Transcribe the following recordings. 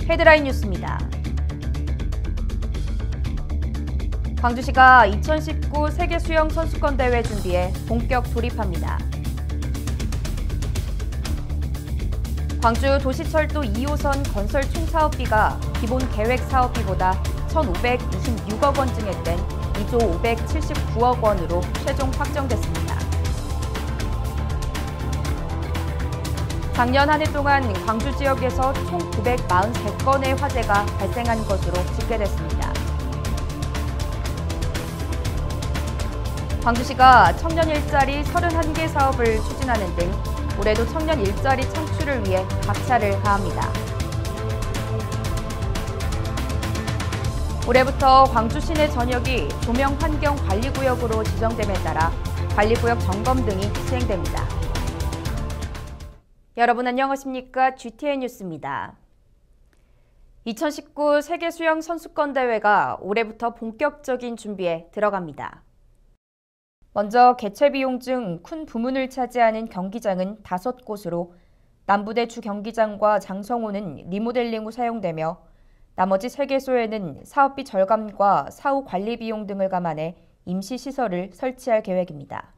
헤드라인 뉴스입니다. 광주시가 2019 세계수영선수권대회 준비에 본격 돌입합니다. 광주 도시철도 2호선 건설 총사업비가 기본 계획 사업비보다 1,526억 원 증액된 2조 579억 원으로 최종 확정됐습니다. 작년 한 해 동안 광주 지역에서 총 943건의 화재가 발생한 것으로 집계됐습니다. 광주시가 청년 일자리 31개 사업을 추진하는 등 올해도 청년 일자리 창출을 위해 박차를 가합니다. 올해부터 광주 시내 전역이 조명환경관리구역으로 지정됨에 따라 관리구역 점검 등이 시행됩니다. 여러분 안녕하십니까? GTN 뉴스입니다. 2019 세계수영선수권대회가 올해부터 본격적인 준비에 들어갑니다. 먼저 개최 비용 중 큰 부문을 차지하는 경기장은 5곳으로 남부대 주 경기장과 장성호는 리모델링 후 사용되며 나머지 3개소에는 사업비 절감과 사후 관리 비용 등을 감안해 임시시설을 설치할 계획입니다.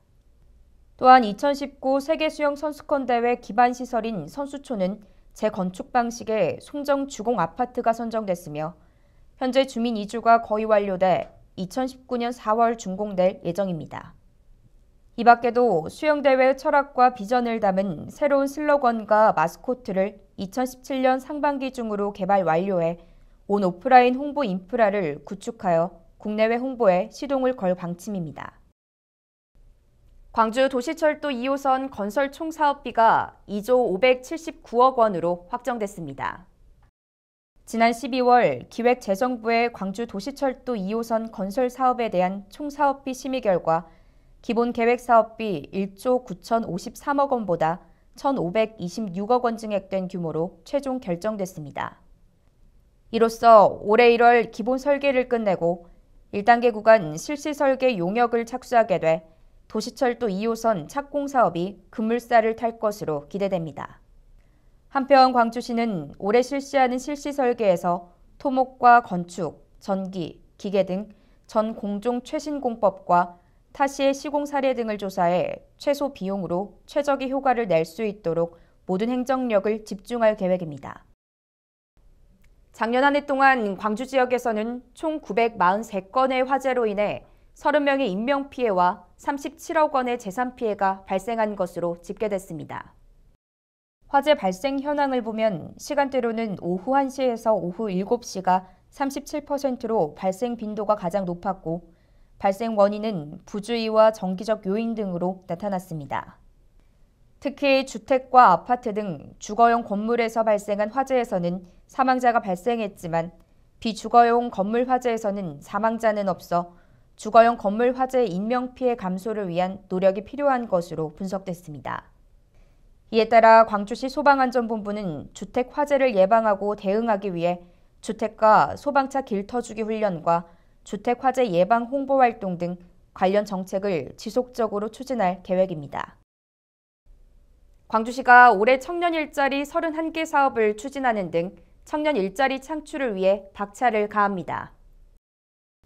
또한 2019 세계수영선수권대회 기반시설인 선수촌은 재건축 방식의 송정 주공 아파트가 선정됐으며 현재 주민 이주가 거의 완료돼 2019년 4월 준공될 예정입니다. 이 밖에도 수영대회의 철학과 비전을 담은 새로운 슬로건과 마스코트를 2017년 상반기 중으로 개발 완료해 온 오프라인 홍보 인프라를 구축하여 국내외 홍보에 시동을 걸 방침입니다. 광주 도시철도 2호선 건설 총 사업비가 2조 579억 원으로 확정됐습니다. 지난 12월 기획재정부의 광주 도시철도 2호선 건설 사업에 대한 총 사업비 심의 결과 기본 계획 사업비 1조 9,053억 원보다 1,526억 원 증액된 규모로 최종 결정됐습니다. 이로써 올해 1월 기본 설계를 끝내고 1단계 구간 실시 설계 용역을 착수하게 돼 도시철도 2호선 착공 사업이 급물살을 탈 것으로 기대됩니다. 한편 광주시는 올해 실시하는 실시 설계에서 토목과 건축, 전기, 기계 등 전 공종 최신 공법과 타시의 시공 사례 등을 조사해 최소 비용으로 최적의 효과를 낼 수 있도록 모든 행정력을 집중할 계획입니다. 작년 한 해 동안 광주 지역에서는 총 943건의 화재로 인해 30명의 인명피해와 37억 원의 재산피해가 발생한 것으로 집계됐습니다. 화재 발생 현황을 보면 시간대로는 오후 1시에서 오후 7시가 37%로 발생 빈도가 가장 높았고 발생 원인은 부주의와 정기적 요인 등으로 나타났습니다. 특히 주택과 아파트 등 주거용 건물에서 발생한 화재에서는 사망자가 발생했지만 비주거용 건물 화재에서는 사망자는 없어 주거용 건물 화재 인명피해 감소를 위한 노력이 필요한 것으로 분석됐습니다. 이에 따라 광주시 소방안전본부는 주택 화재를 예방하고 대응하기 위해 주택가 소방차 길터주기 훈련과 주택 화재 예방 홍보 활동 등 관련 정책을 지속적으로 추진할 계획입니다. 광주시가 올해 청년 일자리 31개 사업을 추진하는 등 청년 일자리 창출을 위해 박차를 가합니다.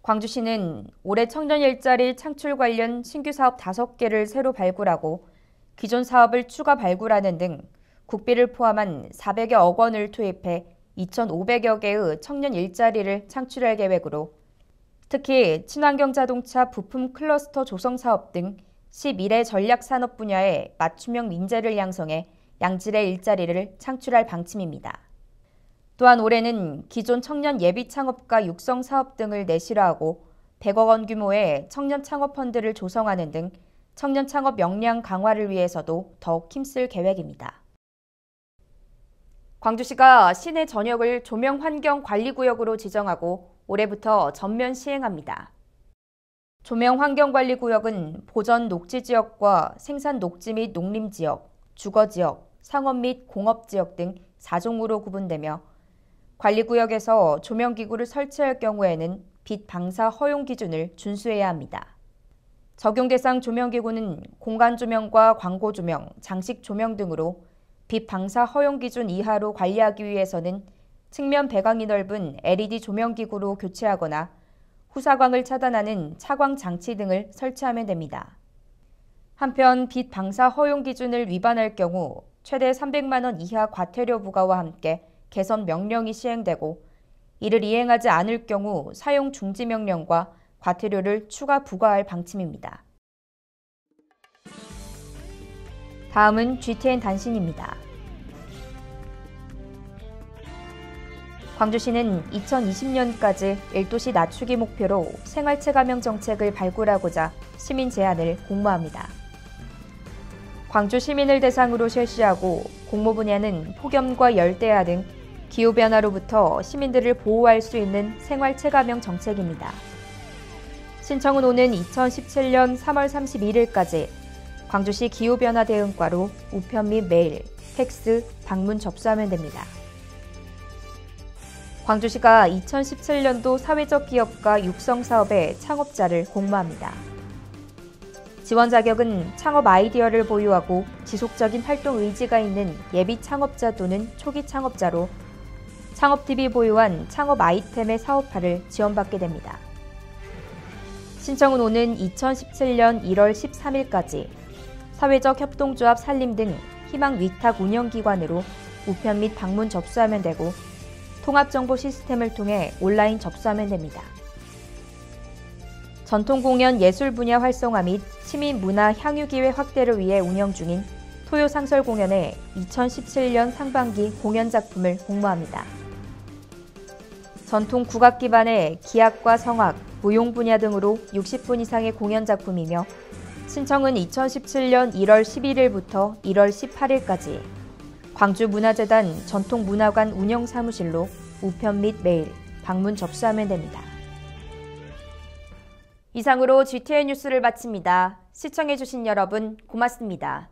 광주시는 올해 청년 일자리 창출 관련 신규 사업 5개를 새로 발굴하고 기존 사업을 추가 발굴하는 등 국비를 포함한 400여억 원을 투입해 2,500여 개의 청년 일자리를 창출할 계획으로 특히 친환경 자동차 부품 클러스터 조성 사업 등 11회 전략 산업 분야에 맞춤형 인재를 양성해 양질의 일자리를 창출할 방침입니다. 또한 올해는 기존 청년 예비 창업가 육성 사업 등을 내실화하고 100억 원 규모의 청년 창업 펀드를 조성하는 등 청년 창업 역량 강화를 위해서도 더욱 힘쓸 계획입니다. 광주시가 시내 전역을 조명환경관리구역으로 지정하고 올해부터 전면 시행합니다. 조명환경관리구역은 보전 녹지지역과 생산 녹지 및 농림지역, 주거지역, 상업 및 공업지역 등 4종으로 구분되며 관리구역에서 조명기구를 설치할 경우에는 빛 방사 허용 기준을 준수해야 합니다. 적용 대상 조명기구는 공간 조명과 광고 조명, 장식 조명 등으로 빛 방사 허용 기준 이하로 관리하기 위해서는 측면 배광이 넓은 LED 조명기구로 교체하거나 후사광을 차단하는 차광 장치 등을 설치하면 됩니다. 한편 빛 방사 허용 기준을 위반할 경우 최대 300만 원 이하 과태료 부과와 함께 개선 명령이 시행되고 이를 이행하지 않을 경우 사용 중지 명령과 과태료를 추가 부과할 방침입니다. 다음은 GTN 단신입니다. 광주시는 2020년까지 1도시 낮추기 목표로 생활체 감형 정책을 발굴하고자 시민 제안을 공모합니다. 광주 시민을 대상으로 실시하고 공모 분야는 폭염과 열대야 등 기후변화로부터 시민들을 보호할 수 있는 생활체 감형 정책입니다. 신청은 오는 2017년 3월 31일까지 광주시 기후변화 대응과로 우편 및 메일, 팩스, 방문 접수하면 됩니다. 광주시가 2017년도 사회적 기업가 육성 사업의 창업자를 공모합니다. 지원 자격은 창업 아이디어를 보유하고 지속적인 활동 의지가 있는 예비 창업자 또는 초기 창업자로 창업TV 보유한 창업 아이템의 사업화를 지원받게 됩니다. 신청은 오는 2017년 1월 13일까지 사회적 협동조합 산림 등 희망 위탁 운영기관으로 우편 및 방문 접수하면 되고 통합정보 시스템을 통해 온라인 접수하면 됩니다. 전통공연 예술 분야 활성화 및 시민 문화 향유기회 확대를 위해 운영 중인 토요 상설 공연의 2017년 상반기 공연 작품을 공모합니다. 전통 국악 기반의 기악과 성악, 무용 분야 등으로 60분 이상의 공연 작품이며 신청은 2017년 1월 11일부터 1월 18일까지 광주문화재단 전통문화관 운영사무실로 우편 및 메일, 방문 접수하면 됩니다. 이상으로 GTN 뉴스를 마칩니다. 시청해주신 여러분 고맙습니다.